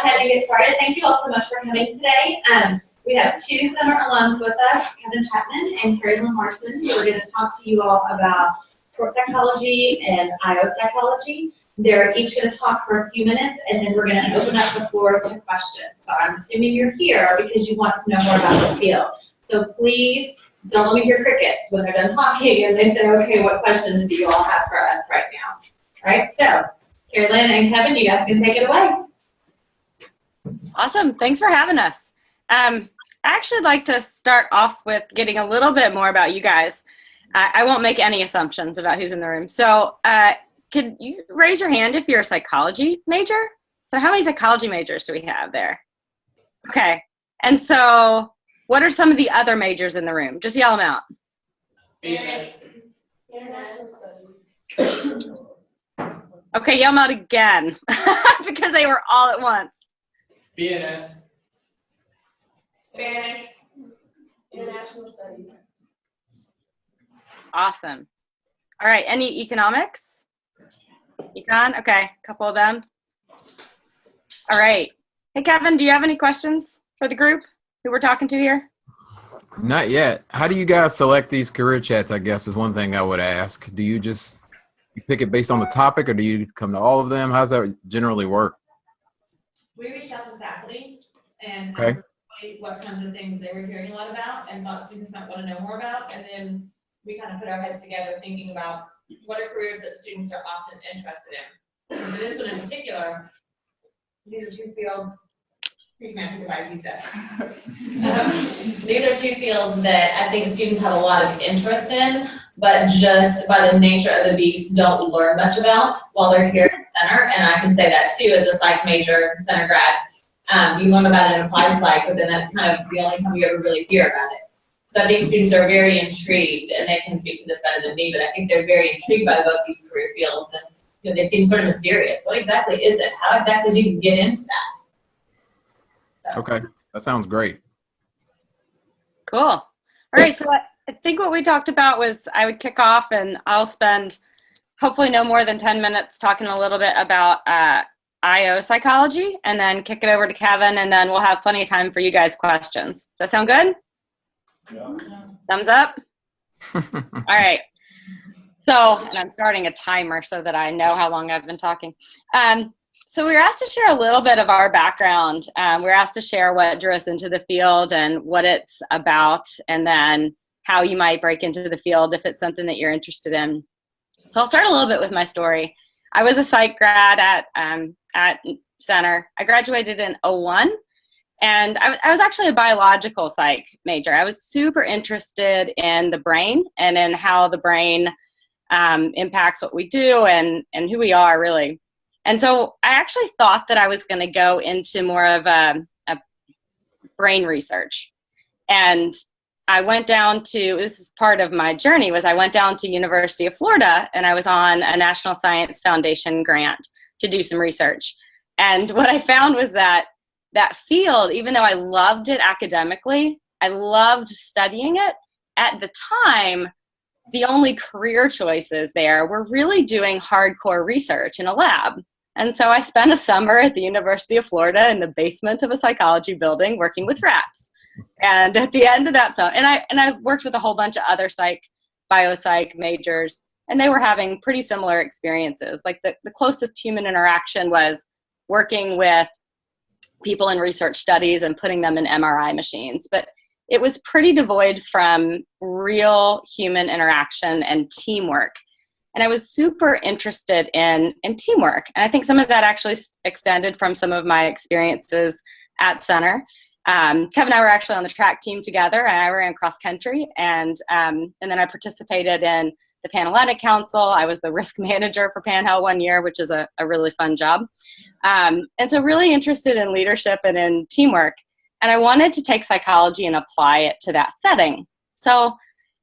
ahead and get started. Thank you all so much for coming today. We have two summer alums with us, Kevin Chapman and Carrie Lynn Marston, who are going to talk to you all about tort psychology and IO psychology. They're each going to talk for a few minutes, and then we're going to open up the floor to questions. So I'm assuming you're here because you want to know more about the field. So please don't let me hear crickets when they're done talking and they say, okay, what questions do you all have for us right now? All right, so Carrie Lynn and Kevin, you guys can take it away. Awesome. Thanks for having us. I actually like to start off with getting a little bit more about you guys. I won't make any assumptions about who's in the room. So could you raise your hand if you're a psychology major? So how many psychology majors do we have there? Okay. And so what are some of the other majors in the room? Just yell them out. BNS. International Studies. Okay, yell them out again because they were all at once. BNS. Spanish. International Studies. Awesome. All right, any economics? Econ? Okay, a couple of them. All right. Hey, Kevin, do you have any questions for the group who we're talking to here? Not yet. How do you guys select these career chats, I guess, is one thing I would ask. Do you just pick it based on the topic, or do you come to all of them? How does that generally work? We reached out to faculty and Okay. what kinds of things they were hearing a lot about and thought students might want to know more about. And then we kind of put our heads together thinking about what are careers that students are often interested in. And for this one in particular, these are two fields. Please imagine if I read that. These are two fields that I think students have a lot of interest in, but just by the nature of the beast don't learn much about while they're here at Center. And I can say that too as a psych major, Center grad. You learn about it in applied psych, but then that's kind of the only time you ever really hear about it. So I think students are very intrigued, and they can speak to this better than me, but I think they're very intrigued by both these career fields, and they seem sort of mysterious. What exactly is it? How exactly do you get into that? So. Okay, that sounds great. Cool. All right, so I think what we talked about was I would kick off, and I'll spend hopefully no more than 10 minutes talking a little bit about IO psychology, and then kick it over to Kevin, and then we'll have plenty of time for you guys' questions. Does that sound good? Yeah. Thumbs up? All right. So, and I'm starting a timer so that I know how long I've been talking. So we were asked to share a little bit of our background. We were asked to share what drew us into the field and what it's about, and then how you might break into the field if it's something that you're interested in. So I'll start a little bit with my story. I was a psych grad at Center. I graduated in 2001. And I was actually a biological psych major. I was super interested in the brain and in how the brain impacts what we do and who we are, really. And so I actually thought that I was going to go into more of a brain research. And I went down to, this is part of my journey, was I went down to University of Florida, and I was on a National Science Foundation grant to do some research. And what I found was that field, even though I loved it academically, I loved studying it. At the time, the only career choices there were really doing hardcore research in a lab. And so I spent a summer at the University of Florida in the basement of a psychology building working with rats. And at the end of that summer, and I worked with a whole bunch of other biopsych majors, and they were having pretty similar experiences. Like the closest human interaction was working with people in research studies and putting them in MRI machines. But it was pretty devoid from real human interaction and teamwork. And I was super interested in teamwork. And I think some of that actually extended from some of my experiences at Center. Kevin and I were actually on the track team together, and I ran cross country. And then I participated in the Pan-Hellenic Council. I was the risk manager for Pan-Hell one year, which is a really fun job. And so really interested in leadership and in teamwork. And I wanted to take psychology and apply it to that setting. So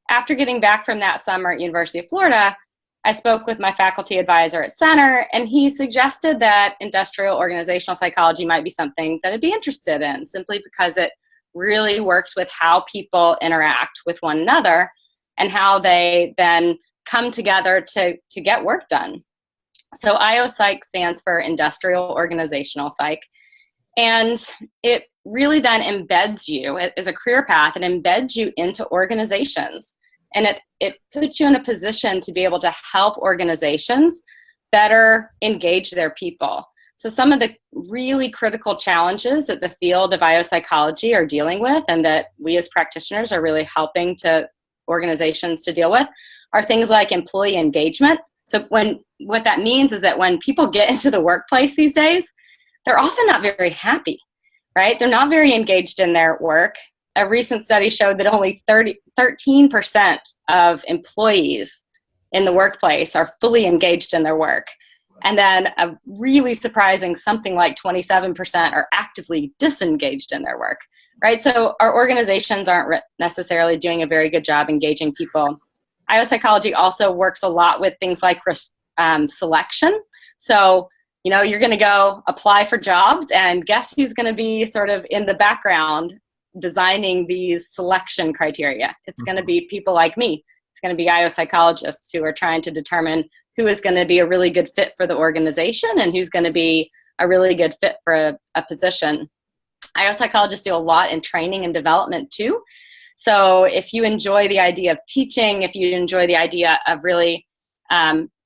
after getting back from that summer at University of Florida, I spoke with my faculty advisor at Center, and he suggested that industrial organizational psychology might be something that I'd be interested in, simply because it really works with how people interact with one another and how they then come together to get work done. So IO Psych stands for Industrial Organizational Psych. And it really then embeds you as a career path and embeds you into organizations. And it puts you in a position to be able to help organizations better engage their people. So some of the really critical challenges that the field of IO psychology are dealing with, and that we as practitioners are really helping to organizations to deal with, are things like employee engagement. So what that means is that when people get into the workplace these days, they're often not very happy, right? They're not very engaged in their work. A recent study showed that only 13% of employees in the workplace are fully engaged in their work. And then a really surprising something like 27% are actively disengaged in their work, right? So our organizations aren't necessarily doing a very good job engaging people. IO psychology also works a lot with things like selection. So, you know, you're going to go apply for jobs, and guess who's going to be sort of in the background designing these selection criteria? It's going to be people like me. It's going to be IO psychologists who are trying to determine who is going to be a really good fit for the organization and who's going to be a really good fit for a position. IO psychologists do a lot in training and development too. So if you enjoy the idea of teaching, if you enjoy the idea of really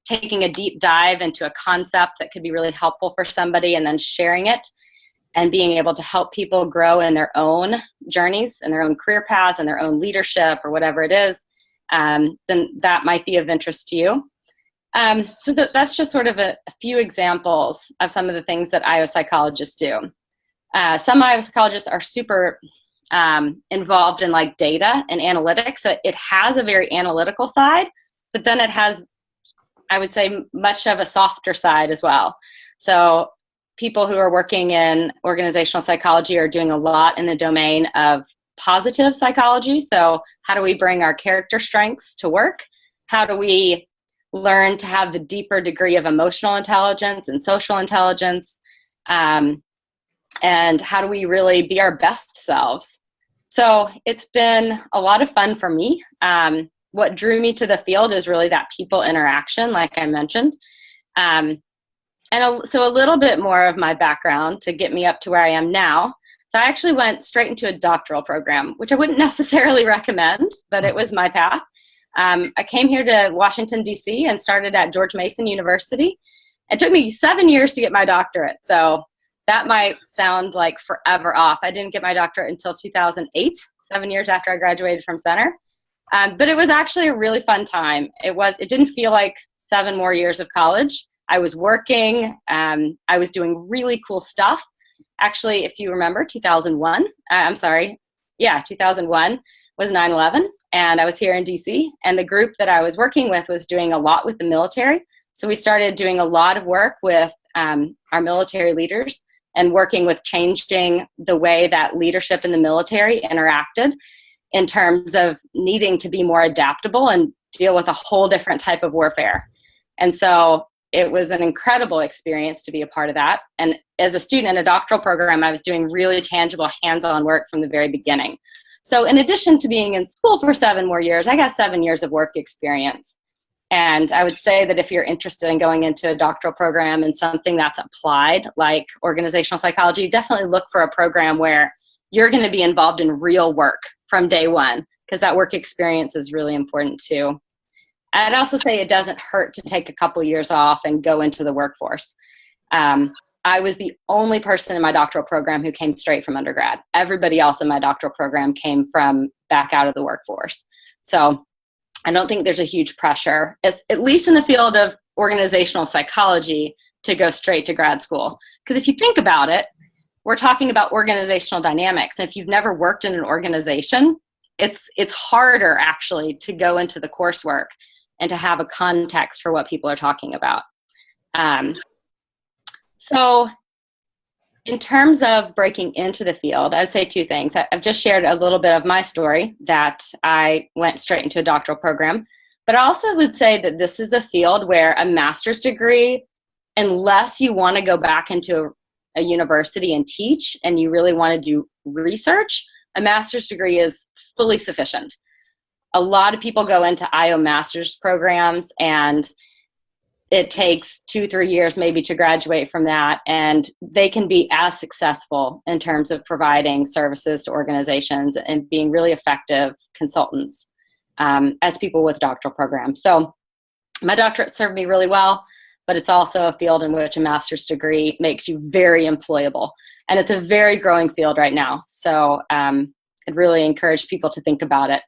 taking a deep dive into a concept that could be really helpful for somebody and then sharing it and being able to help people grow in their own journeys and their own career paths and their own leadership or whatever it is, then that might be of interest to you. So that's just sort of a few examples of some of the things that IO psychologists do. Some IO psychologists are super involved in like data and analytics. So it has a very analytical side, but then it has, I would say, much of a softer side as well. So people who are working in organizational psychology are doing a lot in the domain of positive psychology. So how do we bring our character strengths to work? How do we learn to have the deeper degree of emotional intelligence and social intelligence? And how do we really be our best selves? So it's been a lot of fun for me. What drew me to the field is really that people interaction, like I mentioned. So a little bit more of my background to get me up to where I am now. So I actually went straight into a doctoral program, which I wouldn't necessarily recommend, but it was my path. I came here to Washington, D.C. and started at George Mason University. It took me 7 years to get my doctorate, so that might sound like forever off. I didn't get my doctorate until 2008, 7 years after I graduated from Center. But it was actually a really fun time. It didn't feel like 7 more years of college. I was working. I was doing really cool stuff. Actually, if you remember, 2001 was 9/11, and I was here in DC, and the group that I was working with was doing a lot with the military. So we started doing a lot of work with our military leaders and working with changing the way that leadership in the military interacted in terms of needing to be more adaptable and deal with a whole different type of warfare. And so it was an incredible experience to be a part of that. And as a student in a doctoral program, I was doing really tangible hands-on work from the very beginning. So in addition to being in school for 7 more years, I got 7 years of work experience. And I would say that if you're interested in going into a doctoral program and something that's applied, like organizational psychology, definitely look for a program where you're going to be involved in real work from day one, because that work experience is really important too. I'd also say it doesn't hurt to take a couple years off and go into the workforce. I was the only person in my doctoral program who came straight from undergrad. Everybody else in my doctoral program came from back out of the workforce. So I don't think there's a huge pressure, at least in the field of organizational psychology, to go straight to grad school. Because if you think about it, we're talking about organizational dynamics. And if you've never worked in an organization, it's harder actually to go into the coursework and to have a context for what people are talking about. So in terms of breaking into the field, I'd say 2 things. I've just shared a little bit of my story that I went straight into a doctoral program, but I also would say that this is a field where a master's degree, unless you want to go back into a university and teach and you really want to do research, a master's degree is fully sufficient. A lot of people go into IO master's programs and it takes 2-3 years maybe to graduate from that, and they can be as successful in terms of providing services to organizations and being really effective consultants as people with doctoral programs. So my doctorate served me really well, but it's also a field in which a master's degree makes you very employable. And it's a very growing field right now. So I'd really encourage people to think about it.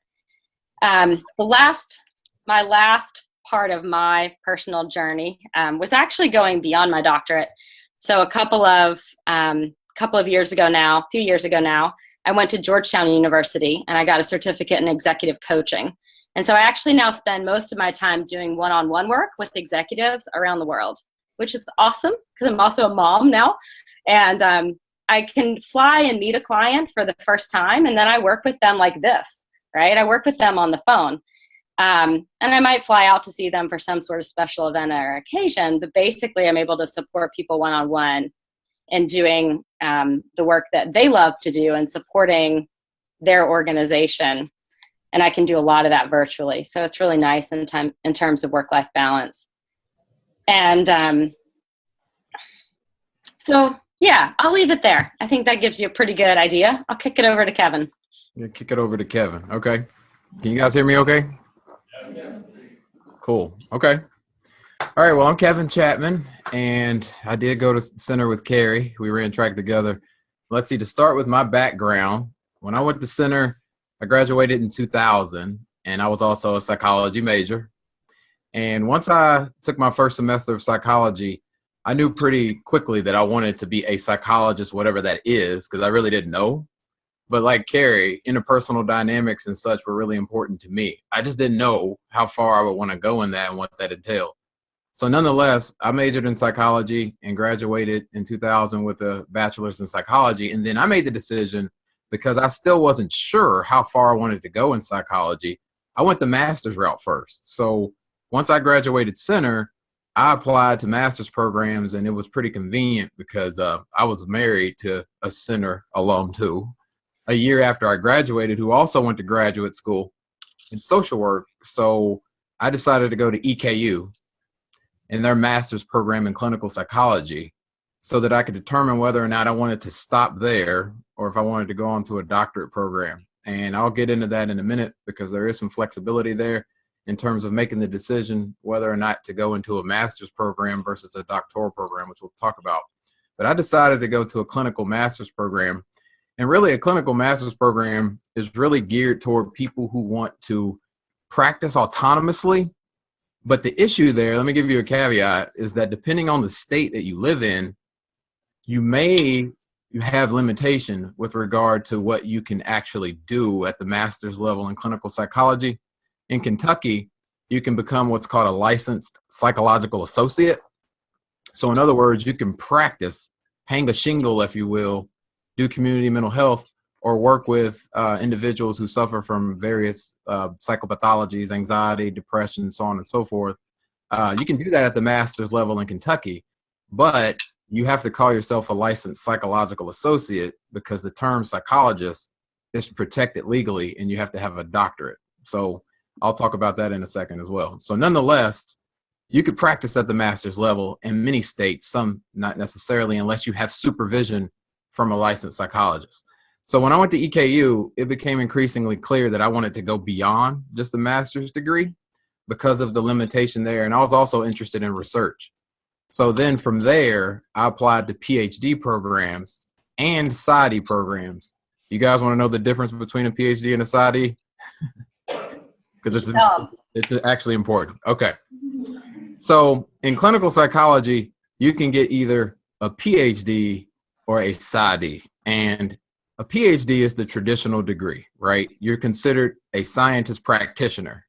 My last part of my personal journey was actually going beyond my doctorate. So a few years ago now, I went to Georgetown University and I got a certificate in executive coaching. And so I actually now spend most of my time doing one-on-one work with executives around the world, which is awesome because I'm also a mom now. And I can fly and meet a client for the first time, and then I work with them like this, right? I work with them on the phone. And I might fly out to see them for some sort of special event or occasion, but basically I'm able to support people one-on-one and doing the work that they love to do and supporting their organization. And I can do a lot of that virtually. So it's really nice in terms of work-life balance. And so, yeah, I'll leave it there. I think that gives you a pretty good idea. I'll kick it over to Kevin. Yeah, kick it over to Kevin. Okay. Can you guys hear me okay? Cool. Okay. All right. Well, I'm Kevin Chapman, and I did go to Center with Carrie. We ran track together. Let's see, to start with my background, when I went to Center, I graduated in 2000, and I was also a psychology major. And once I took my first semester of psychology, I knew pretty quickly that I wanted to be a psychologist, whatever that is, because I really didn't know. But like Carrie, interpersonal dynamics and such were really important to me. I just didn't know how far I would want to go in that and what that entailed. So nonetheless, I majored in psychology and graduated in 2000 with a bachelor's in psychology. And then I made the decision, because I still wasn't sure how far I wanted to go in psychology, I went the master's route first. So once I graduated Center, I applied to master's programs, and it was pretty convenient because I was married to a Center alum too, a year after I graduated, who also went to graduate school in social work. So I decided to go to EKU in their master's program in clinical psychology so that I could determine whether or not I wanted to stop there or if I wanted to go on to a doctorate program. And I'll get into that in a minute because there is some flexibility there in terms of making the decision whether or not to go into a master's program versus a doctoral program, which we'll talk about. But I decided to go to a clinical master's program. And really, a clinical master's program is really geared toward people who want to practice autonomously. But the issue there, let me give you a caveat, is that depending on the state that you live in, you have limitation with regard to what you can actually do at the master's level in clinical psychology. In Kentucky, you can become what's called a licensed psychological associate. So in other words, you can practice, hang a shingle, if you will, do community mental health, or work with individuals who suffer from various psychopathologies, anxiety, depression, so on and so forth. You can do that at the master's level in Kentucky, but you have to call yourself a licensed psychological associate because the term psychologist is protected legally and you have to have a doctorate. So I'll talk about that in a second as well. So nonetheless, you could practice at the master's level in many states, some not necessarily, unless you have supervision from a licensed psychologist. So when I went to EKU, it became increasingly clear that I wanted to go beyond just a master's degree because of the limitation there. And I was also interested in research. So then from there, I applied to PhD programs and PsyD programs. You guys want to know the difference between a PhD and a PsyD? Because it's actually important. Okay. So in clinical psychology, you can get either a PhD or a PsyD. And a PhD is the traditional degree, right? You're considered a scientist practitioner.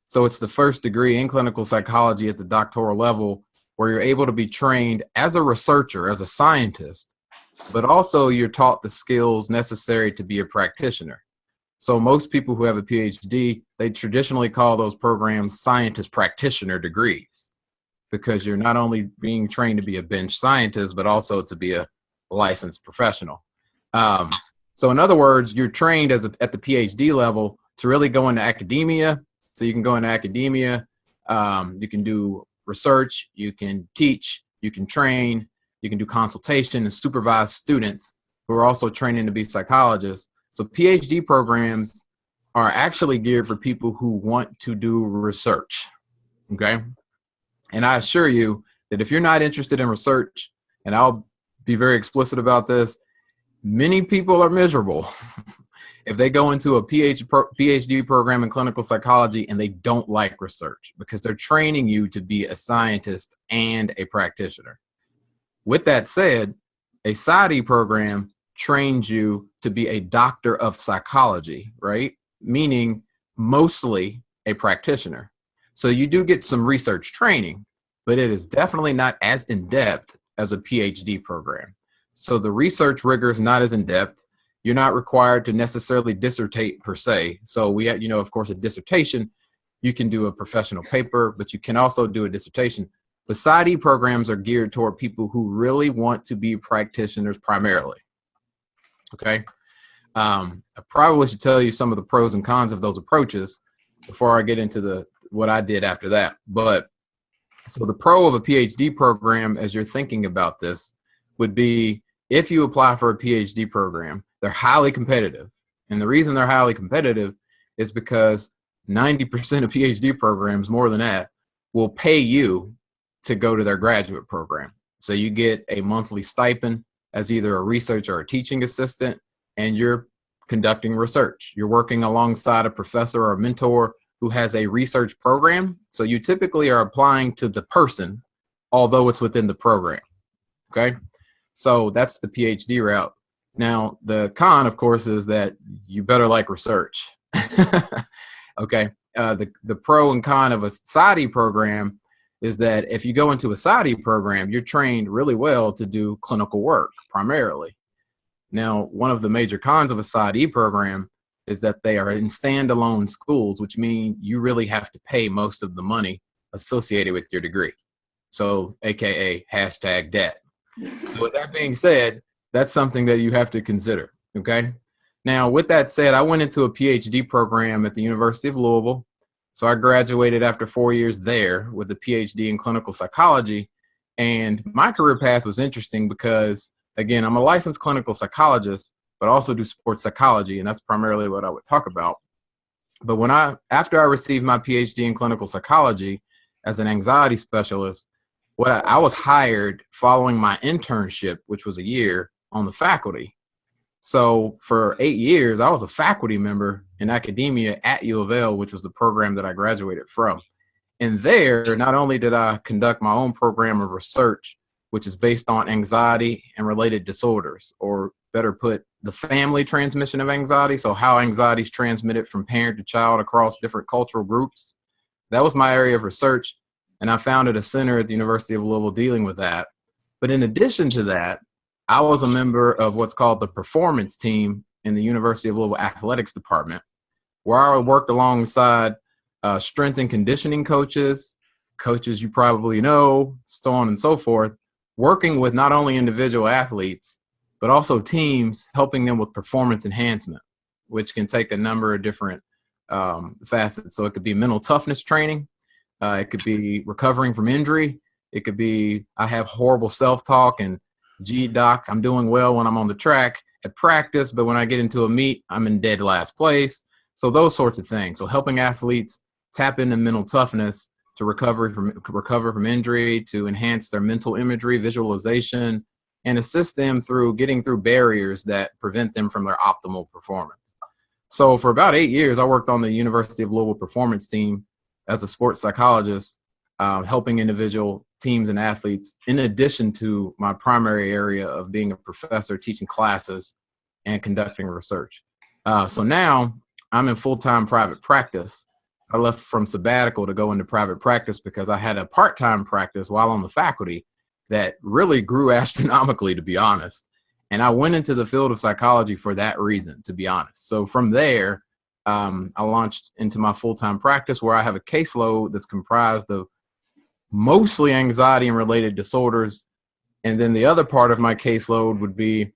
So it's the first degree in clinical psychology at the doctoral level where you're able to be trained as a researcher, as a scientist, but also you're taught the skills necessary to be a practitioner. So most people who have a PhD, they traditionally call those programs scientist practitioner degrees because you're not only being trained to be a bench scientist, but also to be a licensed professional. So in other words, you're trained at the PhD level to really go into academia. So you can go into academia. You can do research, you can teach, you can train, you can do consultation and supervise students who are also training to be psychologists. So PhD programs are actually geared for people who want to do research, okay? And I assure you that if you're not interested in research, and I'll be very explicit about this, many people are miserable if they go into a PhD program in clinical psychology and they don't like research, because they're training you to be a scientist and a practitioner. With that said, a PsyD program trains you to be a doctor of psychology, right? Meaning mostly a practitioner. So you do get some research training, but it is definitely not as in-depth as a PhD program. So the research rigor is not as in-depth. You're not required to necessarily dissertate per se. So we have, of course, a dissertation. You can do a professional paper, but you can also do a dissertation. But PsyD programs are geared toward people who really want to be practitioners primarily. Okay. I probably should tell you some of the pros and cons of those approaches before I get into what I did after that. But so the pro of a PhD program, as you're thinking about this, would be if you apply for a PhD program, they're highly competitive. And the reason they're highly competitive is because 90% of PhD programs, more than that, will pay you to go to their graduate program. So you get a monthly stipend as either a research or a teaching assistant, and you're conducting research. You're working alongside a professor or a mentor who has a research program. So you typically are applying to the person, although it's within the program. Okay. So that's the PhD route. Now, the con, of course, is that you better like research. Okay. The pro and con of a PsyD program is that if you go into a PsyD program, you're trained really well to do clinical work primarily. Now, one of the major cons of a PsyD program is that they are in standalone schools, which mean you really have to pay most of the money associated with your degree. So, AKA #debt. So with that being said, that's something that you have to consider, okay? Now, with that said, I went into a PhD program at the University of Louisville. So I graduated after 4 years there with a PhD in clinical psychology. And my career path was interesting because, again, I'm a licensed clinical psychologist, but also do sports psychology, and that's primarily what I would talk about. But after I received my PhD in clinical psychology as an anxiety specialist, I was hired following my internship, which was a year, on the faculty. So for 8 years, I was a faculty member in academia at U of L, which was the program that I graduated from. And there, not only did I conduct my own program of research, which is based on anxiety and related disorders, or better put, the family transmission of anxiety. So how anxiety is transmitted from parent to child across different cultural groups. That was my area of research. And I founded a center at the University of Louisville dealing with that. But in addition to that, I was a member of what's called the performance team in the University of Louisville athletics department, where I worked alongside strength and conditioning coaches you probably know, so on and so forth, working with not only individual athletes, but also teams, helping them with performance enhancement, which can take a number of different facets. So it could be mental toughness training. It could be recovering from injury. It could be, I have horrible self-talk and gee, doc, I'm doing well when I'm on the track at practice, but when I get into a meet, I'm in dead last place. So those sorts of things. So helping athletes tap into mental toughness to recover from injury, to enhance their mental imagery, visualization, and assist them through getting through barriers that prevent them from their optimal performance. So for about 8 years, I worked on the University of Louisville performance team as a sports psychologist, helping individual teams and athletes, in addition to my primary area of being a professor, teaching classes and conducting research. So now I'm in full-time private practice. I left from sabbatical to go into private practice because I had a part-time practice while on the faculty that really grew astronomically, to be honest. And I went into the field of psychology for that reason, to be honest. So from there, I launched into my full-time practice where I have a caseload that's comprised of mostly anxiety and related disorders. And then the other part of my caseload would be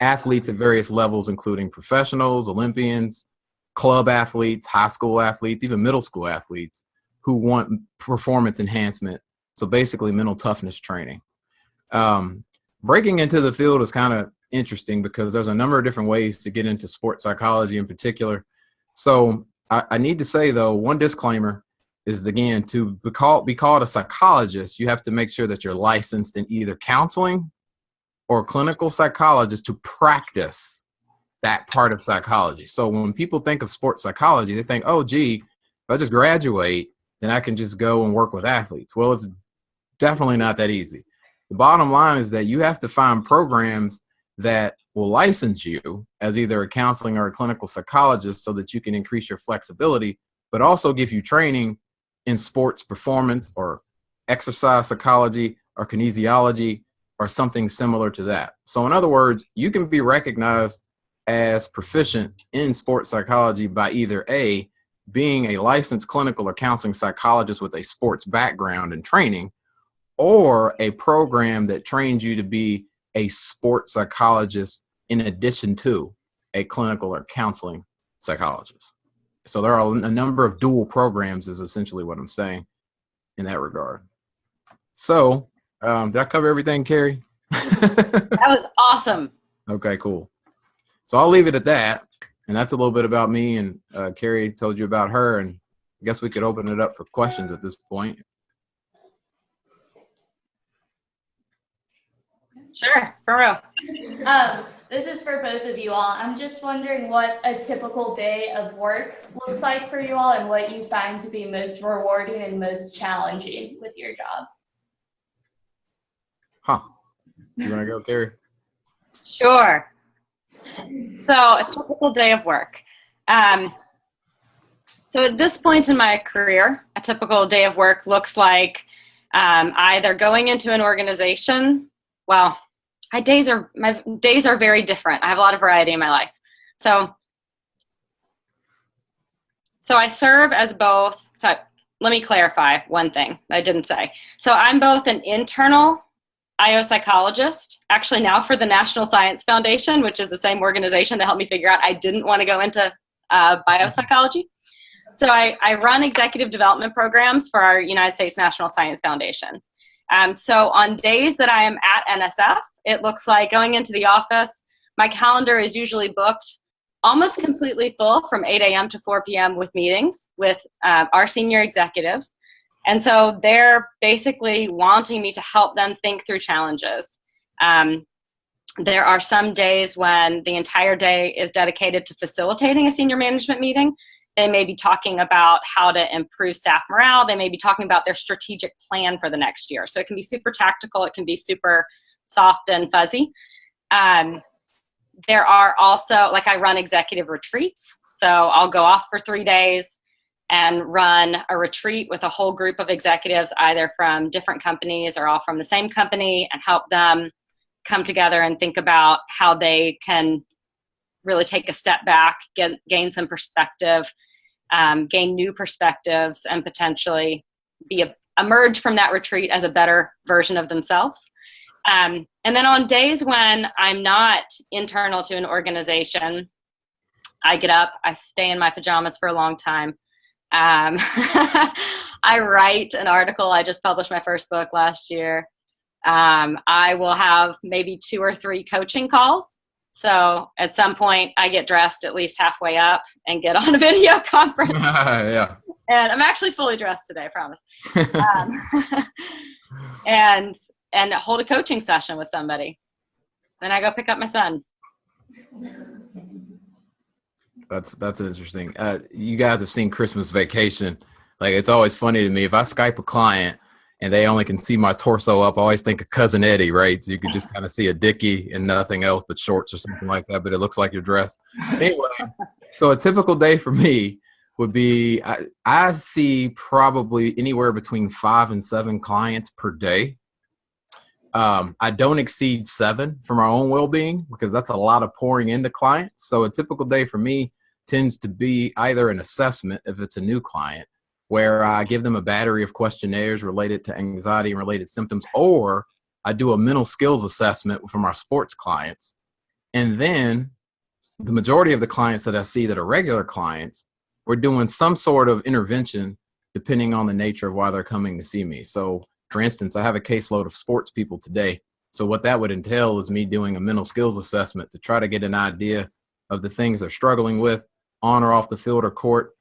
athletes at various levels, including professionals, Olympians, club athletes, high school athletes, even middle school athletes who want performance enhancement So basically mental toughness training. Breaking into the field is kind of interesting because there's a number of different ways to get into sports psychology in particular. So I need to say, though, one disclaimer is, again, to be called a psychologist, you have to make sure that you're licensed in either counseling or clinical psychologist to practice that part of psychology. So when people think of sports psychology, they think, oh, gee, if I just graduate, then I can just go and work with athletes. Well, it's definitely not that easy. The bottom line is that you have to find programs that will license you as either a counseling or a clinical psychologist so that you can increase your flexibility, but also give you training in sports performance or exercise psychology or kinesiology or something similar to that. So in other words, you can be recognized as proficient in sports psychology by either A, being a licensed clinical or counseling psychologist with a sports background and training, or a program that trains you to be a sports psychologist in addition to a clinical or counseling psychologist. So there are a number of dual programs is essentially what I'm saying in that regard. So did I cover everything, Carrie? That was awesome. Okay, cool. So I'll leave it at that. And that's a little bit about me, and Carrie told you about her, and I guess we could open it up for questions at this point. Sure, for real. This is for both of you all. I'm just wondering what a typical day of work looks like for you all and what you find to be most rewarding and most challenging with your job. Huh. You want to go, Carrie? Sure. So a typical day of work. So at this point in my career, a typical day of work looks like either going into an organization. Well, my days are very different. I have a lot of variety in my life. So I serve as both. So let me clarify one thing I didn't say. So I'm both an internal IO psychologist, actually now for the National Science Foundation, which is the same organization that helped me figure out I didn't want to go into biopsychology. So I run executive development programs for our United States National Science Foundation. So on days that I am at NSF, it looks like going into the office, my calendar is usually booked almost completely full from 8 a.m. to 4 p.m. with meetings with our senior executives. And so they're basically wanting me to help them think through challenges. There are some days when the entire day is dedicated to facilitating a senior management meeting. They may be talking about how to improve staff morale. They may be talking about their strategic plan for the next year. So it can be super tactical. It can be super soft and fuzzy. There are also, like I run executive retreats. So I'll go off for 3 days and run a retreat with a whole group of executives, either from different companies or all from the same company, and help them come together and think about how they can really take a step back, gain some perspective, gain new perspectives, and potentially emerge from that retreat as a better version of themselves. And then on days when I'm not internal to an organization, I get up, I stay in my pajamas for a long time. I write an article. I just published my first book last year. I will have maybe 2 or 3 coaching calls. So at some point I get dressed at least halfway up and get on a video conference. Yeah. And I'm actually fully dressed today, I promise. And hold a coaching session with somebody. Then I go pick up my son. That's interesting. You guys have seen Christmas Vacation. Like, it's always funny to me if I Skype a client and they only can see my torso up, I always think of Cousin Eddie, right? So you could just kind of see a dickie and nothing else but shorts or something like that, but it looks like you're dressed. Anyway, so a typical day for me would be I see probably anywhere between 5 and 7 clients per day. I don't exceed 7 for my own well-being because that's a lot of pouring into clients. So a typical day for me tends to be either an assessment if it's a new client, where I give them a battery of questionnaires related to anxiety and related symptoms, or I do a mental skills assessment from our sports clients. And then the majority of the clients that I see that are regular clients, we're doing some sort of intervention depending on the nature of why they're coming to see me. So For instance, I have a caseload of sports people today. So what that would entail is me doing a mental skills assessment to try to get an idea of the things they're struggling with on or off the field or court,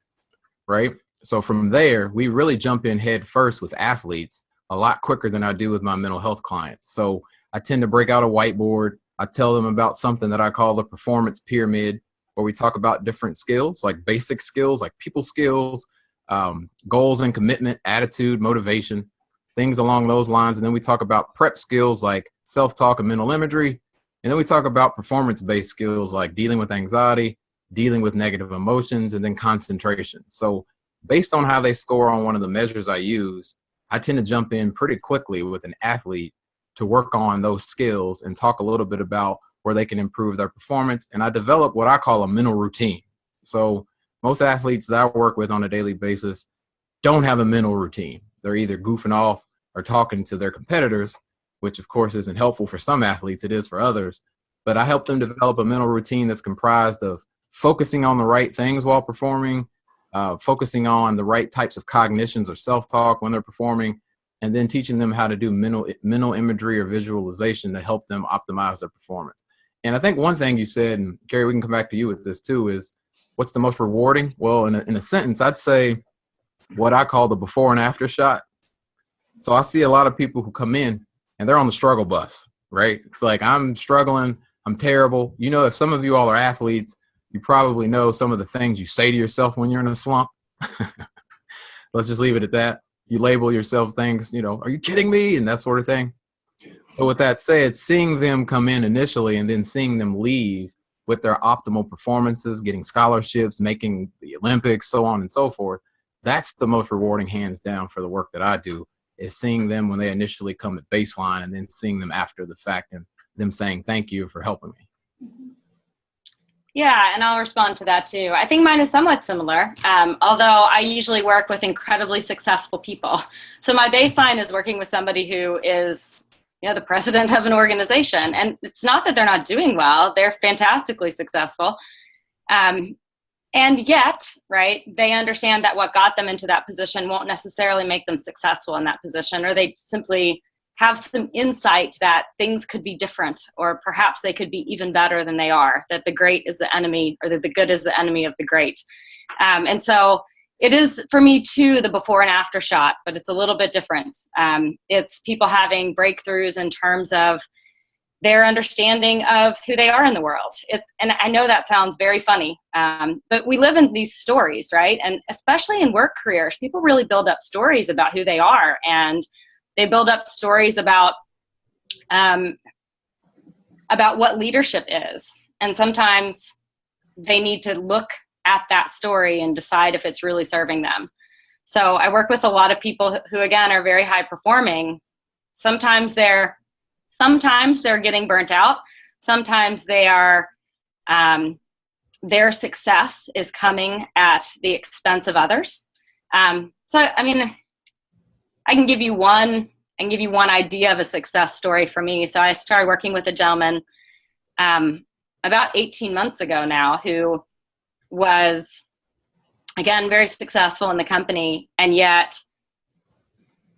right? So from there, we really jump in head first with athletes a lot quicker than I do with my mental health clients. So I tend to break out a whiteboard. I tell them about something that I call the performance pyramid, where we talk about different skills, like basic skills, like people skills, goals and commitment, attitude, motivation, things along those lines. And then we talk about prep skills like self-talk and mental imagery. And then we talk about performance-based skills like dealing with anxiety, dealing with negative emotions, and then concentration. So based on how they score on one of the measures I use, I tend to jump in pretty quickly with an athlete to work on those skills and talk a little bit about where they can improve their performance. And I develop what I call a mental routine. So most athletes that I work with on a daily basis don't have a mental routine. They're either goofing off or talking to their competitors, which of course isn't helpful for some athletes, it is for others. But I help them develop a mental routine that's comprised of focusing on the right things while performing, focusing on the right types of cognitions or self-talk when they're performing, and then teaching them how to do mental imagery or visualization to help them optimize their performance. And I think one thing you said, and Gary, we can come back to you with this too, is what's the most rewarding? Well, in a sentence, I'd say what I call the before and after shot. So I see a lot of people who come in and they're on the struggle bus, right? It's like, I'm struggling, I'm terrible. You know, if some of you all are athletes, you probably know some of the things you say to yourself when you're in a slump. Let's just leave it at that. You label yourself things, you know, are you kidding me? And that sort of thing. So with that said, seeing them come in initially and then seeing them leave with their optimal performances, getting scholarships, making the Olympics, so on and so forth, that's the most rewarding, hands down, for the work that I do, is seeing them when they initially come at baseline and then seeing them after the fact and them saying, thank you for helping me. Yeah, and I'll respond to that too. I think mine is somewhat similar, although I usually work with incredibly successful people. So my baseline is working with somebody who is, you know, the president of an organization. And it's not that they're not doing well, they're fantastically successful. And yet, right, they understand that what got them into that position won't necessarily make them successful in that position, or they simply have some insight that things could be different, or perhaps they could be even better than they are, that the great is the enemy, or that the good is the enemy of the great. And so it is, for me too, the before and after shot, but it's a little bit different. It's people having breakthroughs in terms of their understanding of who they are in the world. And I know that sounds very funny, but we live in these stories, right? And especially in work careers, people really build up stories about who they are, and they build up stories about what leadership is. And sometimes they need to look at that story and decide if it's really serving them. So I work with a lot of people who, again, are very high performing. Sometimes they're getting burnt out. Sometimes they are, their success is coming at the expense of others. So, I mean, I can give you one idea of a success story for me. So I started working with a gentleman about 18 months ago now, who was, again, very successful in the company. And yet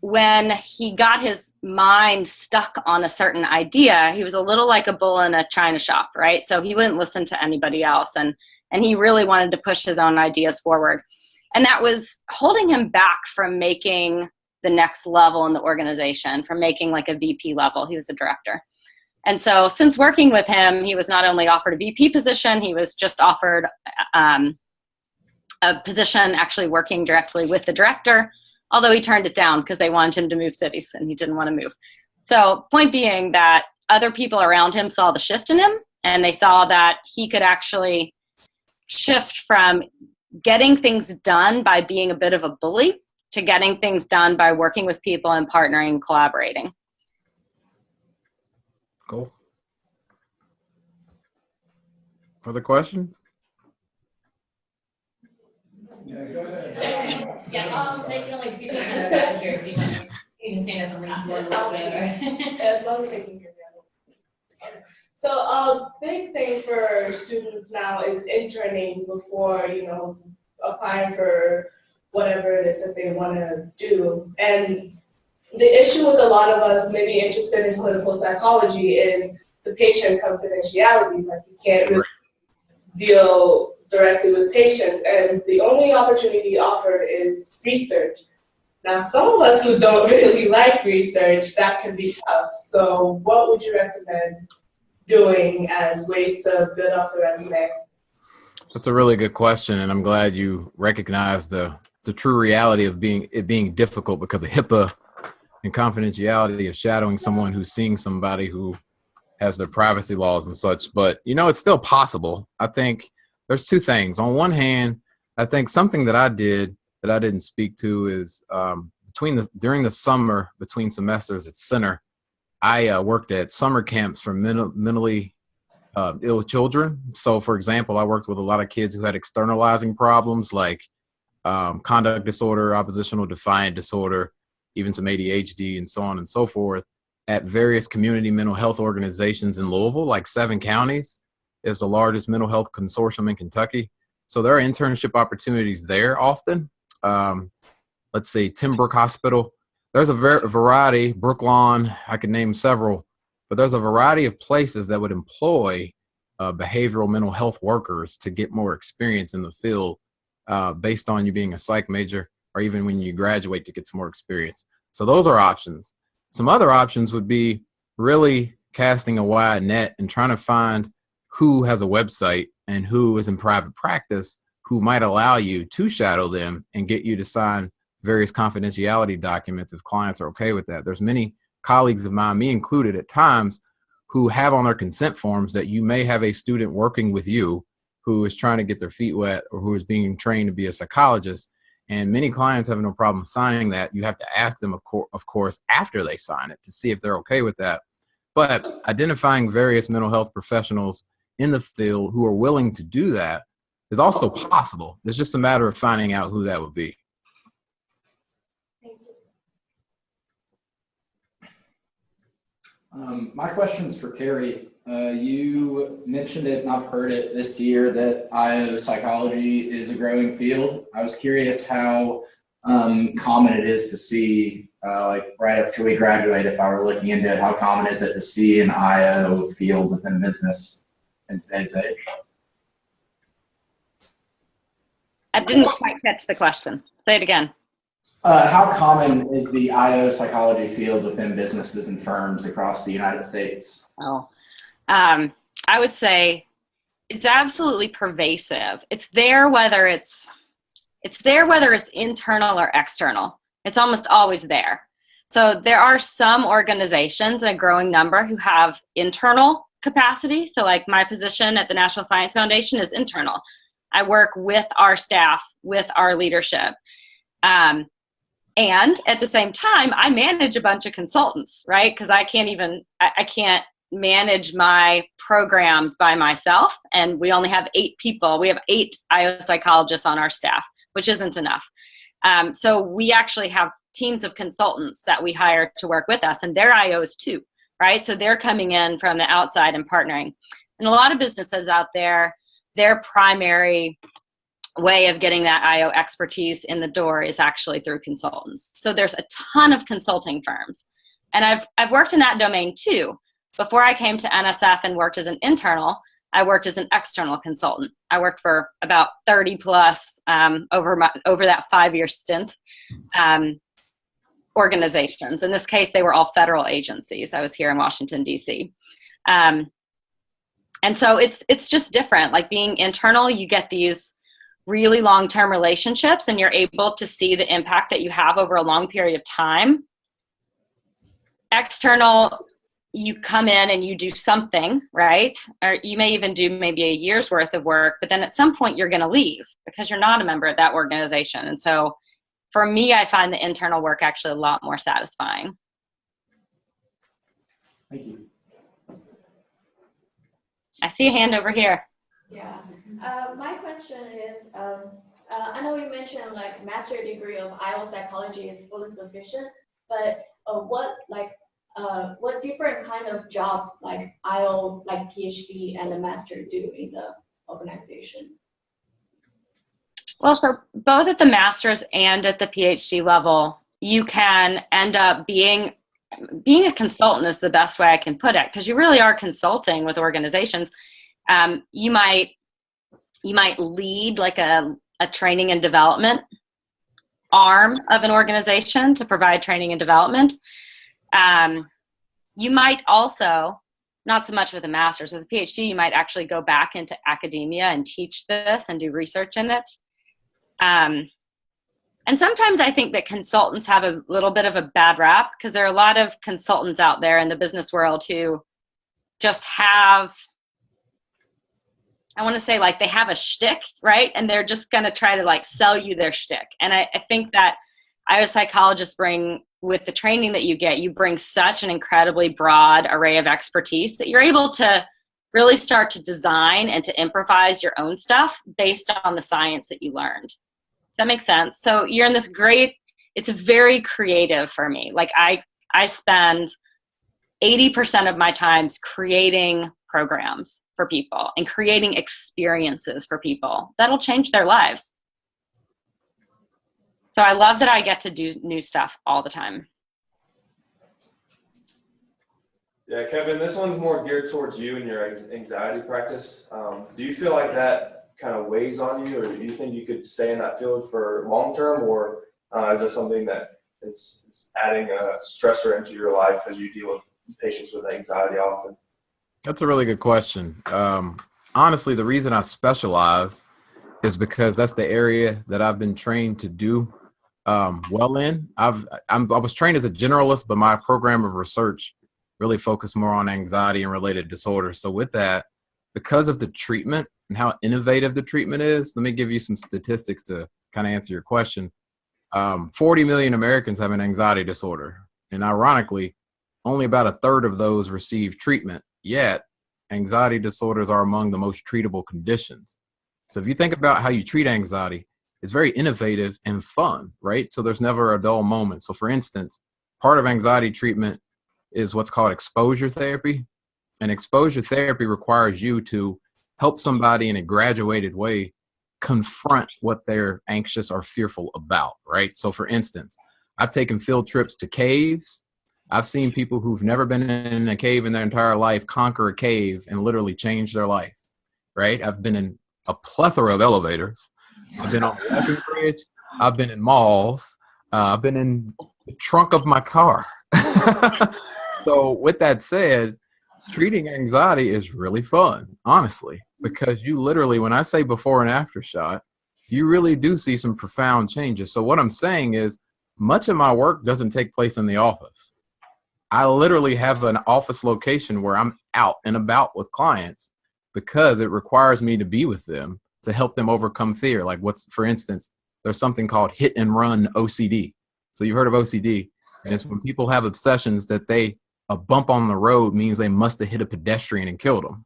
when he got his mind stuck on a certain idea, he was a little like a bull in a china shop, right? So he wouldn't listen to anybody else. And he really wanted to push his own ideas forward. And that was holding him back from making the next level in the organization, from making like a VP level. He was a director. And so since working with him, he was not only offered a VP position, he was just offered a position actually working directly with the director, although he turned it down because they wanted him to move cities and he didn't want to move. So point being that other people around him saw the shift in him, and they saw that he could actually shift from getting things done by being a bit of a bully to getting things done by working with people and partnering and collaborating. Cool. Other questions? Yeah, go ahead. Yeah, they can only see the kind of back here, so you can stand at the least one little bit. As long as they can hear me. So a big thing for students now is interning before, applying for whatever it is that they want to do. And the issue with a lot of us maybe interested in clinical psychology is the patient confidentiality. Like you can't really deal directly with patients, and the only opportunity offered is research. Now, for some of us who don't really like research, that can be tough. So what would you recommend doing as ways to build up the resume? That's a really good question, and I'm glad you recognize the true reality of it being difficult because of HIPAA and confidentiality of shadowing someone who's seeing somebody who has their privacy laws and such. But, it's still possible. I think there's two things. On one hand, I think something that I did that I didn't speak to is during the summer, between semesters at Center, I worked at summer camps for mentally ill children. So, for example, I worked with a lot of kids who had externalizing problems like conduct disorder, oppositional defiant disorder, even some ADHD, and so on and so forth, at various community mental health organizations in Louisville, like 7 counties is the largest mental health consortium in Kentucky. So there are internship opportunities there often. Let's see, Timbrook Hospital. There's a variety, Brooklawn, I could name several, but there's a variety of places that would employ behavioral mental health workers to get more experience in the field based on you being a psych major, or even when you graduate to get some more experience. So those are options. Some other options would be really casting a wide net and trying to find who has a website and who is in private practice who might allow you to shadow them and get you to sign various confidentiality documents if clients are okay with that. There's many colleagues of mine, me included at times, who have on their consent forms that you may have a student working with you who is trying to get their feet wet or who is being trained to be a psychologist. And many clients have no problem signing that. You have to ask them, of course, after they sign it to see if they're okay with that. But identifying various mental health professionals in the field who are willing to do that is also possible. It's just a matter of finding out who that would be. My question's for Carrie. You mentioned it, and I've heard it this year, that IO psychology is a growing field. I was curious how common it is to see, like right after we graduate, if I were looking into it, how common is it to see an IO field within business in today's age? I didn't quite catch the question. Say it again. How common is the IO psychology field within businesses and firms across the United States? I would say it's absolutely pervasive. It's there whether it's internal or external. It's almost always there. So there are some organizations, a growing number, who have internal capacity. So like my position at the National Science Foundation is internal. I work with our staff, with our leadership. And at the same time, I manage a bunch of consultants, right? Because I can't manage my programs by myself. And we only have 8 people. We have 8 IO psychologists on our staff, which isn't enough. So we actually have teams of consultants that we hire to work with us, and they're IOs too, right? So they're coming in from the outside and partnering. And a lot of businesses out there, their primary way of getting that IO expertise in the door is actually through consultants. So there's a ton of consulting firms. And I've worked in that domain too. Before I came to NSF and worked as an internal, I worked as an external consultant. I worked for about 30 plus over that 5-year stint organizations. In this case, they were all federal agencies. I was here in Washington, D.C. And so it's just different. Like being internal, you get these really long-term relationships and you're able to see the impact that you have over a long period of time. External, you come in and you do something, right? Or you may even do maybe a year's worth of work, but then at some point you're going to leave because you're not a member of that organization. And so for me, I find the internal work actually a lot more satisfying. Thank you. I see a hand over here. Yeah, my question is, I know you mentioned like master degree of IO psychology is fully sufficient, but what different kind of jobs like IO, like PhD and a master do in the organization? Well, for both at the master's and at the PhD level, you can end up being a consultant is the best way I can put it, because you really are consulting with organizations. You might lead like a training and development arm of an organization to provide training and development. You might also, not so much with a master's, with a PhD, you might actually go back into academia and teach this and do research in it. And sometimes I think that consultants have a little bit of a bad rap, because there are a lot of consultants out there in the business world who just have, I want to say, like, they have a shtick, right? And they're just going to try to like sell you their shtick. And I think that IO psychologists bring, with the training that you bring such an incredibly broad array of expertise that you're able to really start to design and to improvise your own stuff based on the science that you learned. Does that make sense? So you're in this great, it's very creative for me. Like I spend 80% of my times creating programs for people and creating experiences for people that'll change their lives. So I love that I get to do new stuff all the time. Yeah, Kevin, this one's more geared towards you and your anxiety practice. Do you feel like that kind of weighs on you, or do you think you could stay in that field for long term, or is this something that is adding a stressor into your life as you deal with patients with anxiety often? That's a really good question. Honestly, the reason I specialize is because that's the area that I've been trained to do well in. I was trained as a generalist, but my program of research really focused more on anxiety and related disorders. So with that, because of the treatment and how innovative the treatment is, let me give you some statistics to kind of answer your question. 40 million Americans have an anxiety disorder. And ironically, only about a third of those receive treatment. Yet, anxiety disorders are among the most treatable conditions. So if you think about how you treat anxiety, it's very innovative and fun, right? So there's never a dull moment. So for instance, part of anxiety treatment is what's called exposure therapy. And exposure therapy requires you to help somebody in a graduated way confront what they're anxious or fearful about, right? So for instance, I've taken field trips to caves. I've seen people who've never been in a cave in their entire life conquer a cave and literally change their life, right? I've been in a plethora of elevators. I've been on the Epping Bridge. I've been in malls. I've been in the trunk of my car. So with that said, treating anxiety is really fun, honestly, because you literally, when I say before and after shot, you really do see some profound changes. So what I'm saying is much of my work doesn't take place in the office. I literally have an office location where I'm out and about with clients because it requires me to be with them to help them overcome fear. Like for instance, there's something called hit and run OCD. So you've heard of OCD, and it's when people have obsessions that a bump on the road means they must have hit a pedestrian and killed them.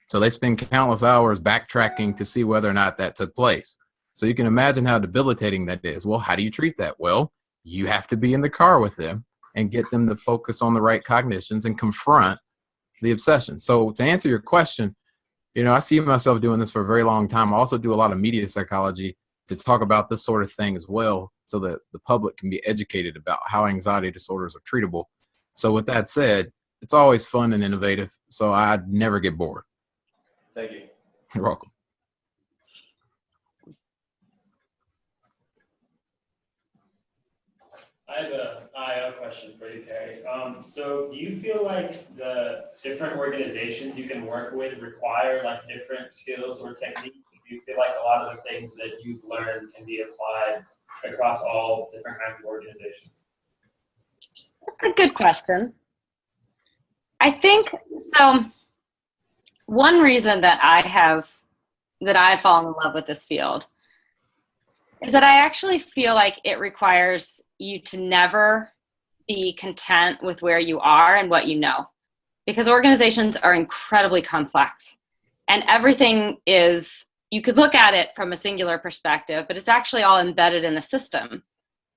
So they spend countless hours backtracking to see whether or not that took place. So you can imagine how debilitating that is. Well, how do you treat that? Well, you have to be in the car with them and get them to focus on the right cognitions and confront the obsession. So to answer your question, I see myself doing this for a very long time. I also do a lot of media psychology to talk about this sort of thing as well, so that the public can be educated about how anxiety disorders are treatable. So with that said, it's always fun and innovative. So I'd never get bored. Thank you. You're welcome. I have an IO question for you, Carrie. So do you feel like the different organizations you can work with require like different skills or techniques? Do you feel like a lot of the things that you've learned can be applied across all different kinds of organizations? That's a good question. I think so. One reason that I've fallen in love with this field is that I actually feel like it requires you to never be content with where you are and what you know, because organizations are incredibly complex, and everything is, you could look at it from a singular perspective, but it's actually all embedded in a system.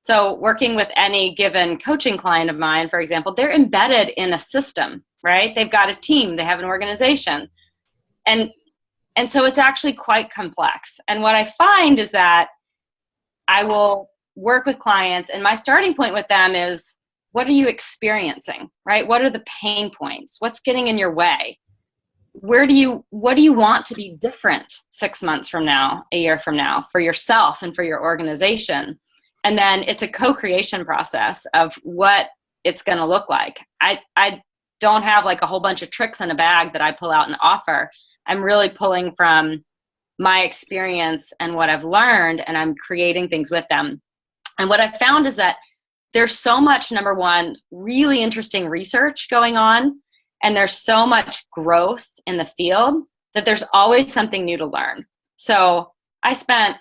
So working with any given coaching client of mine, for example, they're embedded in a system, right? They've got a team, they have an organization. And so it's actually quite complex. And what I find is that I will work with clients, and my starting point with them is, what are you experiencing, right? What are the pain points? What's getting in your way? What do you want to be different 6 months from now, a year from now, for yourself and for your organization? And then it's a co-creation process of what it's going to look like. I don't have like a whole bunch of tricks in a bag that I pull out and offer. I'm really pulling from my experience and what I've learned, and I'm creating things with them. And what I've found is that there's so much, number one, really interesting research going on, and there's so much growth in the field that there's always something new to learn. So I spent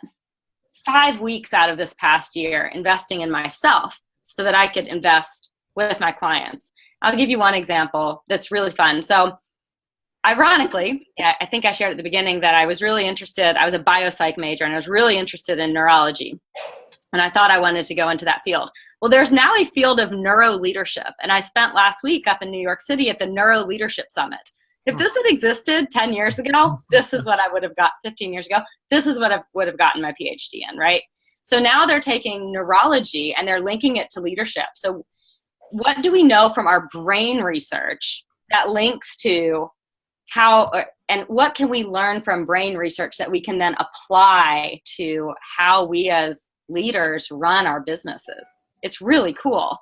5 weeks out of this past year investing in myself so that I could invest with my clients. I'll give you one example that's really fun. So ironically, I think I shared at the beginning that I was really interested, I was a biopsych major, and I was really interested in neurology. And I thought I wanted to go into that field. Well, there's now a field of neuro leadership. And I spent last week up in New York City at the Neuro Leadership Summit. If this had existed 10 years ago, this is what I would have got 15 years ago. This is what I would have gotten my PhD in, right? So now they're taking neurology and they're linking it to leadership. So what do we know from our brain research that links to how, and what can we learn from brain research that we can then apply to how we as leaders run our businesses? It's really cool.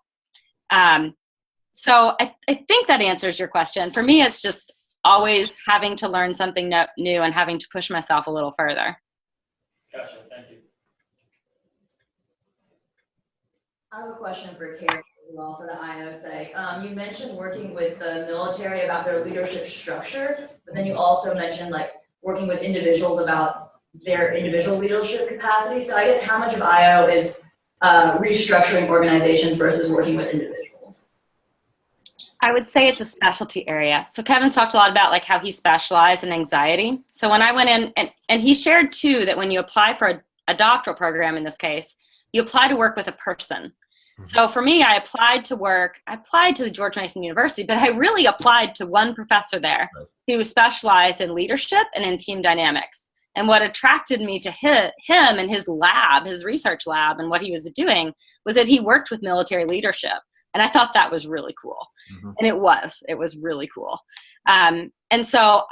So I think that answers your question. For me, it's just always having to learn something new and having to push myself a little further. Gotcha, thank you. I have a question for Carrie as well for the IOSA. You mentioned working with the military about their leadership structure, but then you also mentioned like working with individuals about their individual leadership capacity. So I guess how much of IO is restructuring organizations versus working with individuals? I would say it's a specialty area. So Kevin's talked a lot about like how he specialized in anxiety. So when I went in, and he shared too that when you apply for a doctoral program in this case, you apply to work with a person. So for me, I applied to the George Mason University, but I really applied to one professor there who specialized in leadership and in team dynamics. And what attracted me to him and his lab, his research lab, and what he was doing was that he worked with military leadership. And I thought that was really cool. And it was really cool. And so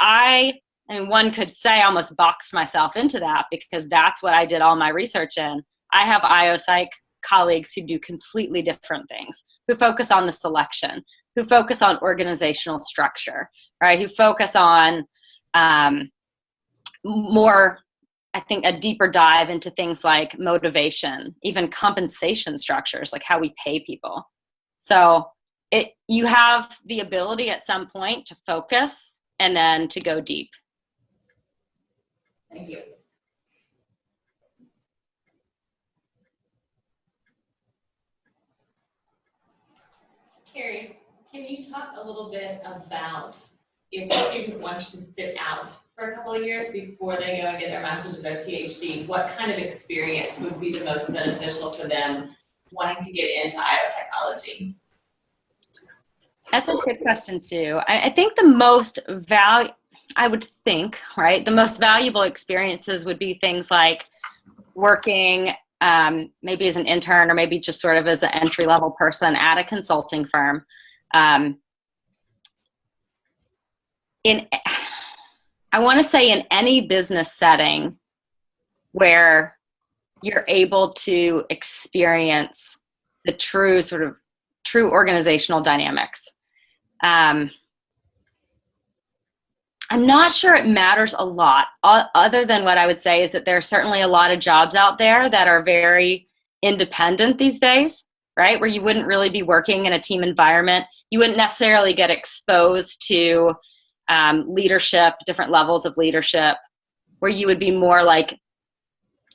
one could say I almost boxed myself into that because that's what I did all my research in. I have IOPsych colleagues who do completely different things, who focus on the selection, who focus on organizational structure, right? Who focus on more, I think, a deeper dive into things like motivation, even compensation structures, like how we pay people. So you have the ability at some point to focus and then to go deep. Thank you. Carrie, can you talk a little bit about if a student wants to sit out for a couple of years before they go and get their master's or their PhD, what kind of experience would be the most beneficial for them wanting to get into psychology? That's a good question too. I think the most the most valuable experiences would be things like working maybe as an intern or maybe just sort of as an entry-level person at a consulting firm. I want to say in any business setting where you're able to experience the true organizational dynamics. I'm not sure it matters a lot, other than what I would say is that there are certainly a lot of jobs out there that are very independent these days, right? Where you wouldn't really be working in a team environment. You wouldn't necessarily get exposed to leadership, different levels of leadership, where you would be more like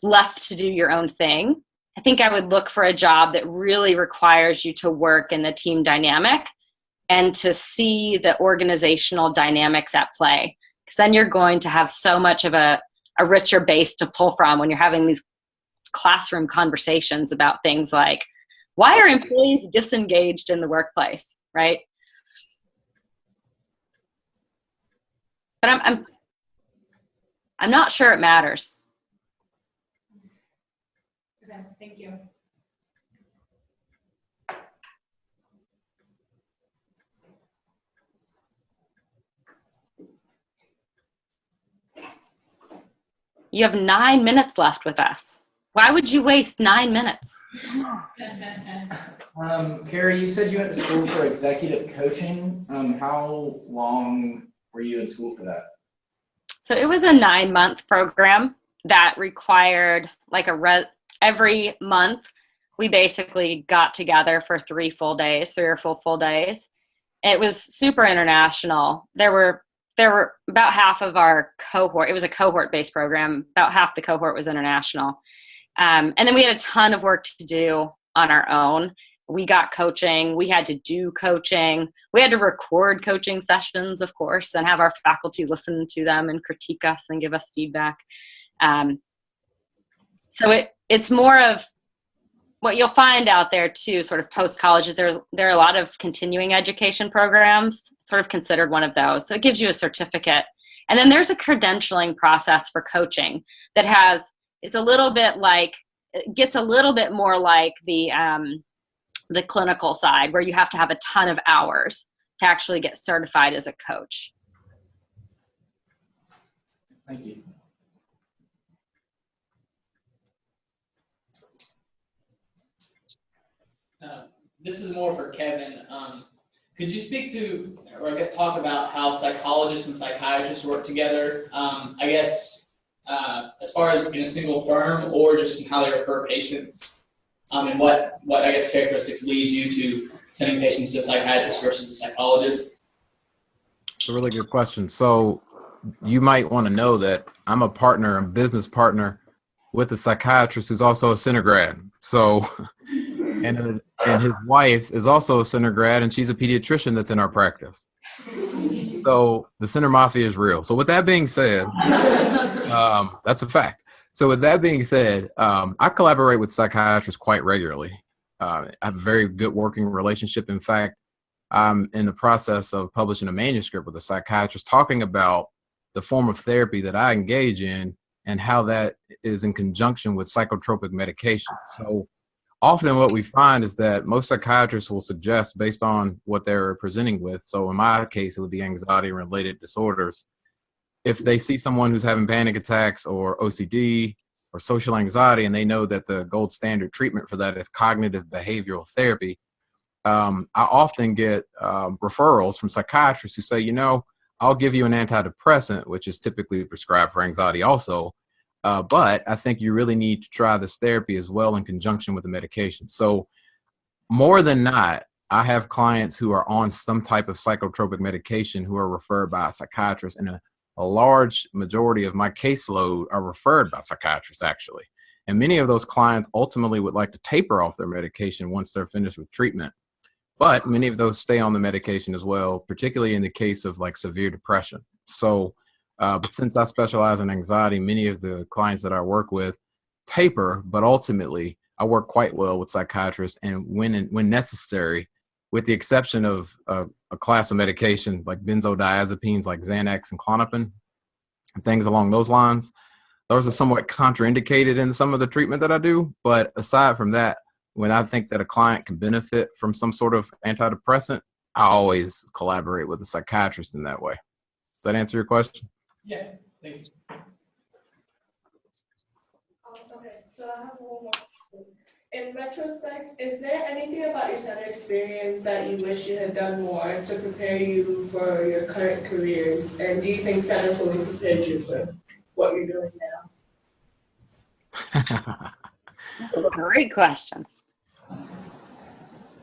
left to do your own thing. I think I would look for a job that really requires you to work in the team dynamic and to see the organizational dynamics at play. Because then you're going to have so much of a richer base to pull from when you're having these classroom conversations about things like, why are employees disengaged in the workplace, right? But I'm not sure it matters. Okay, thank you. You have 9 minutes left with us. Why would you waste 9 minutes? Carrie, you said you went to school for executive coaching. How long were you in school for that? So it was a 9-month program that required like every month we basically got together for 3 or 4 full days. It was super international. There were about half of our cohort. It was a cohort-based program. About half the cohort was international. And then we had a ton of work to do on our own. We got coaching. We had to do coaching. We had to record coaching sessions, of course, and have our faculty listen to them and critique us and give us feedback. So it's more of what you'll find out there too, sort of post-college, is there are a lot of continuing education programs, sort of considered one of those. So it gives you a certificate. And then there's a credentialing process for coaching that gets a little bit more like the clinical side, where you have to have a ton of hours to actually get certified as a coach. Thank you. This is more for Kevin. Could you speak to, or I guess talk about how psychologists and psychiatrists work together? I guess as far as in a single firm, or just in how they refer patients, and what I guess characteristics lead you to sending patients to a psychiatrist versus a psychologist? It's a really good question. So you might want to know that I'm a business partner with a psychiatrist who's also a center grad. So, and his wife is also a center grad, and she's a pediatrician that's in our practice. So the center mafia is real. So with that being said, that's a fact. So with that being said, I collaborate with psychiatrists quite regularly. I have a very good working relationship. In fact, I'm in the process of publishing a manuscript with a psychiatrist talking about the form of therapy that I engage in and how that is in conjunction with psychotropic medication. So often what we find is that most psychiatrists will suggest, based on what they're presenting with, so in my case, it would be anxiety-related disorders. If they see someone who's having panic attacks or OCD or social anxiety, and they know that the gold standard treatment for that is cognitive behavioral therapy, I often get referrals from psychiatrists who say, I'll give you an antidepressant, which is typically prescribed for anxiety also, but I think you really need to try this therapy as well in conjunction with the medication. So more than not, I have clients who are on some type of psychotropic medication who are referred by a psychiatrist, and a large majority of my caseload are referred by psychiatrists, actually. And many of those clients ultimately would like to taper off their medication once they're finished with treatment. But many of those stay on the medication as well, particularly in the case of like severe depression. So, but since I specialize in anxiety, many of the clients that I work with taper, but ultimately I work quite well with psychiatrists, and when necessary, with the exception of a class of medication like benzodiazepines like Xanax and Klonopin, and things along those lines. Those are somewhat contraindicated in some of the treatment that I do. But aside from that, when I think that a client can benefit from some sort of antidepressant, I always collaborate with a psychiatrist in that way. Does that answer your question? Yeah, thank you. Okay, so I have one more question. In retrospect, is there anything about your center experience that you wish you had done more to prepare you for your current careers? And do you think center fully prepared you for what you're doing now? Great question.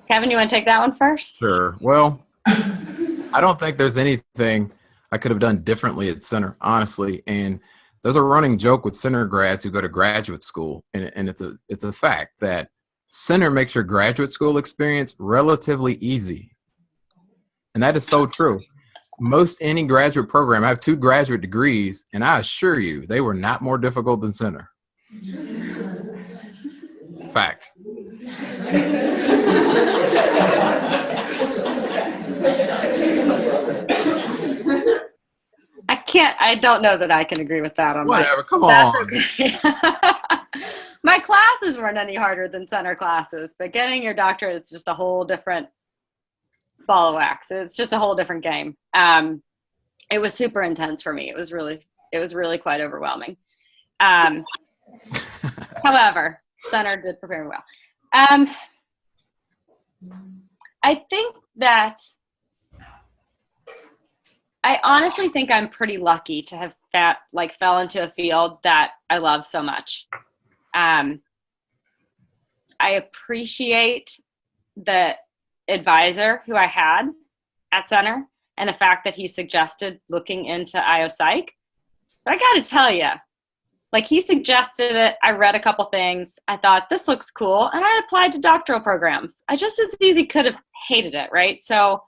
Kevin, you want to take that one first? Sure. Well, I don't think there's anything I could have done differently at center, honestly. And there's a running joke with center grads who go to graduate school, and it's a fact that center makes your graduate school experience relatively easy. And that is so true. Most any graduate program, I have 2 graduate degrees, and I assure you, they were not more difficult than center. Fact. I don't know that I can agree with that on Whatever, come that's on. okay. My classes weren't any harder than center classes, but getting your doctorate is just a whole different ball of wax. It's just a whole different game. It was super intense for me. It was really quite overwhelming. However, center did prepare me well. I think that I honestly think I'm pretty lucky to have fell into a field that I love so much. I appreciate the advisor who I had at center and the fact that he suggested looking into IO Psych. But I got to tell you, like, he suggested it. I read a couple things. I thought, this looks cool. And I applied to doctoral programs. I just as easy could have hated it, right? So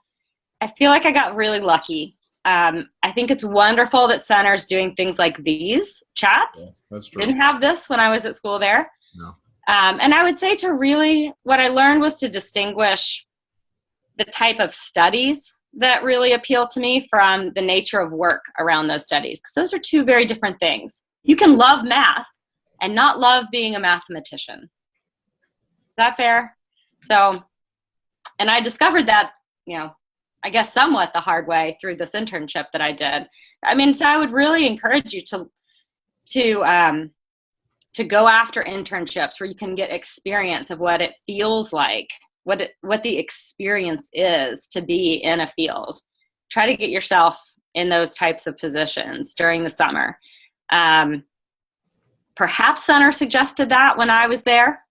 I feel like I got really lucky. I think it's wonderful that center's doing things like these chats. Yeah, that's true. Didn't have this when I was at school there. No. And I would say what I learned was to distinguish the type of studies that really appeal to me from the nature of work around those studies, because those are two very different things. You can love math and not love being a mathematician. Is that fair? So, and I discovered that, I guess somewhat the hard way through this internship that I did. I mean, so I would really encourage you to go after internships where you can get experience of what it feels like, what the experience is to be in a field. Try to get yourself in those types of positions during the summer. Perhaps center suggested that when I was there.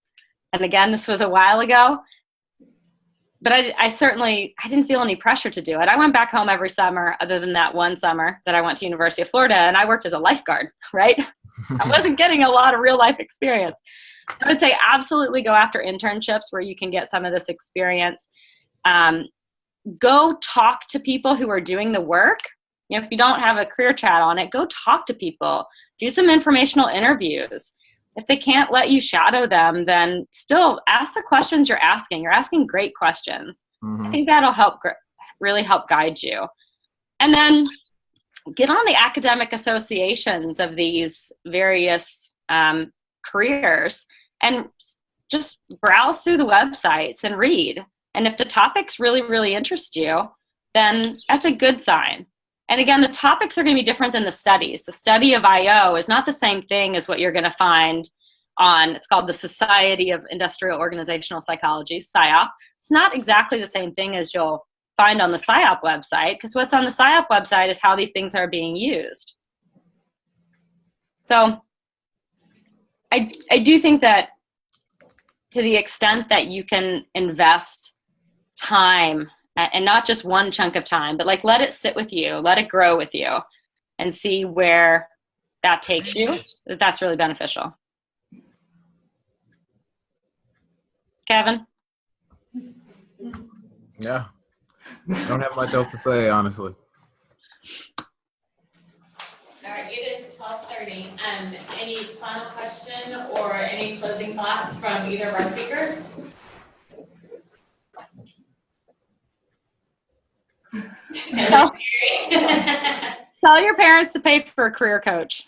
And again, this was a while ago. But I didn't feel any pressure to do it. I went back home every summer, other than that one summer that I went to University of Florida, and I worked as a lifeguard, right? I wasn't getting a lot of real life experience. So I would say absolutely go after internships where you can get some of this experience. Go talk to people who are doing the work. If you don't have a career chat on it, go talk to people. Do some informational interviews. If they can't let you shadow them, then still ask the questions you're asking. You're asking great questions. I think that'll really help guide you. And then get on the academic associations of these various careers and just browse through the websites and read. And if the topics really, really interest you, then that's a good sign. And again, the topics are going to be different than the studies. The study of IO is not the same thing as what you're going to find on, it's called the Society of Industrial Organizational Psychology, SIOP. It's not exactly the same thing as you'll find on the SIOP website, because what's on the SIOP website is how these things are being used. So I do think that to the extent that you can invest time, and not just one chunk of time, but let it sit with you, let it grow with you, and see where that takes you, that's really beneficial. Kevin? Yeah. Don't have much else to say, honestly. All right, it is 12:30. Any final question or any closing thoughts from either of our speakers? Tell your parents to pay for a career coach.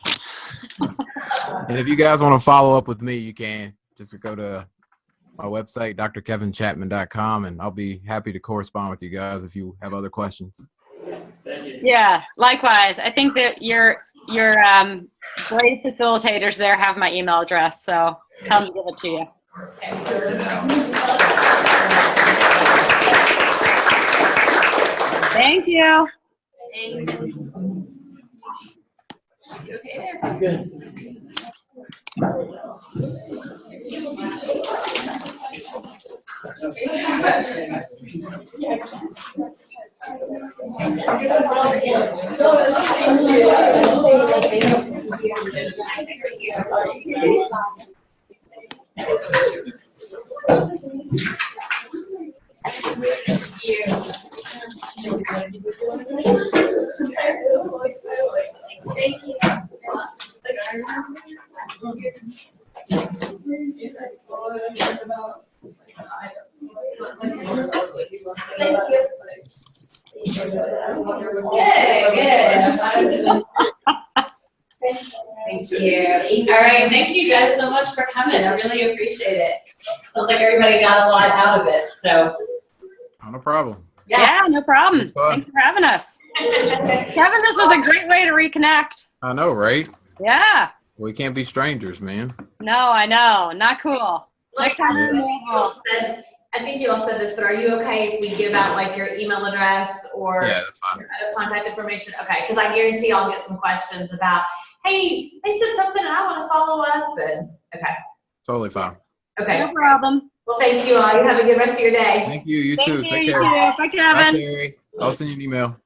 And if you guys want to follow up with me, you can. Just go to my website, drkevinchapman.com, and I'll be happy to correspond with you guys if you have other questions. Thank you. Yeah, likewise. I think that your great facilitators there have my email address, so come give it to you. Thank you. Thank you. All right, thank you guys so much for coming. I really appreciate it. Sounds like everybody got a lot out of it, so. No problem. Yeah, no problem. It's fun. Thanks for having us. Kevin, this was a great way to reconnect. I know, right? Yeah. We can't be strangers, man. No, I know, not cool. Next time Yeah. I think you all said this, but are you okay if we give out like your email address or Yeah, that's fine. your other contact information? Okay, because I guarantee I'll get some questions about, hey, they said something and I want to follow up. And okay, Totally fine. okay. No problem. Well, thank you all. You have a good rest of your day. Thank you. You Thank too. you, Take you care. too. Bye, Bye, Kevin. Carrie. I'll send you an email.